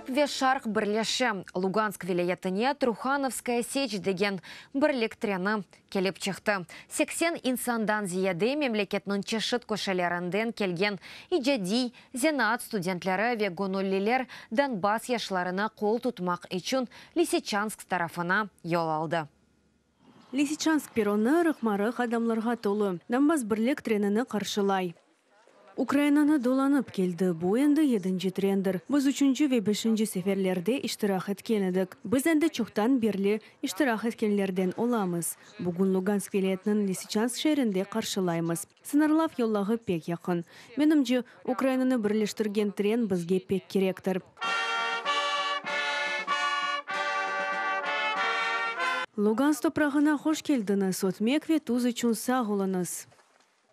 Карп вешарх бірлеші. Луганск вилаятыне Трухановская сечь деген бірлік трені келіп чықты. 80 инсандан зияды мемлекетнің чешіт көшелерінден келген иджади, зенат студентлері ве гоноллилер Донбасс яшларына қол тұтмақ üçün Лисичанск тарафына yol алды. Лисичанск перроны рықмарық адамларға толы. Донбасс бірлік тренini қаршылай. Украинаны доланып келді. Бұл енді 7-ші трендер. Біз 3-ші ве 5-ші сеферлерде іштірақ еткенедік. Біз әнді чоқтан берлі іштірақ еткенлерден оламыз. Бүгін Луганск вилаятының Лисичанск шерінде қаршылаймыз. Сынарлав йоллағы пек яқын. Менімже, Украинаны бірлештірген трен бізге пек керектір. Луганск топрағына хош келдіңіз, отмек ве туз үшін сағылыңыз.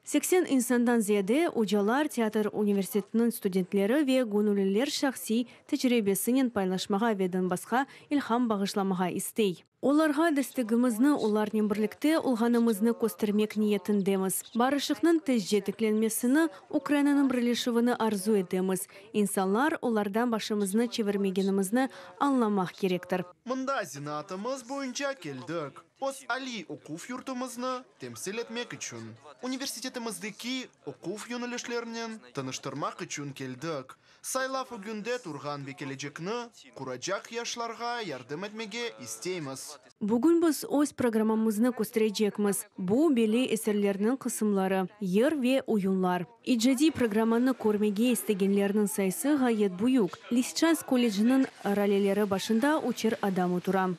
80 инсандан зияде ұжалар театр университетінің студентлері ве гоноллилер шақси тәжірибесінен пайлашмаға веден басқа илхам бағышламаға істей. Оларға дәстігімізні олармен бірлікте ұлғанымызны көстірмек ниетіндеміз. Барышықның тез жетікленмесіні Украинаның бірлешівіні арзу етеміз. Инсанлар олардан башымызны чевермегенімізні анламақ керектір. Мұнда зинатымыз бойынша келдік. Os Ali оқуф юртымызны темсил etmek üçün. Университетіміздeki оқуф yönelişlerinin tanıştırmak üçün келдік. Сайлаф үгінде тұрған бекележекні құрачақ яшларға ярдым etmege isteymiz. Бүгін біз өз программамызны көстірежекміз. Бұл белі әсерлерінің қысымлары, ер ве ойынлар. Иджади программаны көрмеге істегенлерінің сайысы ғайет бұйық. Лисичанск колледжінің ралелері башында учер адамы тұрам.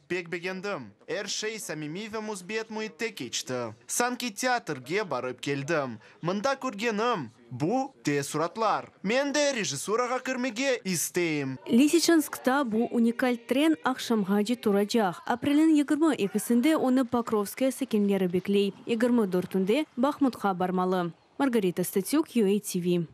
Пек бегендім. Әршей самими ве мұзбет мұйытты кечті. Санки театрге барып келдім. Мында көргенім. Бұ те сұратлар. Мен де режиссураға кірмеге істейм. Лисичанскта бұ уникаль трен ақшамға же тұрачақ. Апрелін 22-сінде оны Покровская секенлері беклей. 24-түнде Бахмутқа бармалы. Маргарита Статюк, UATV.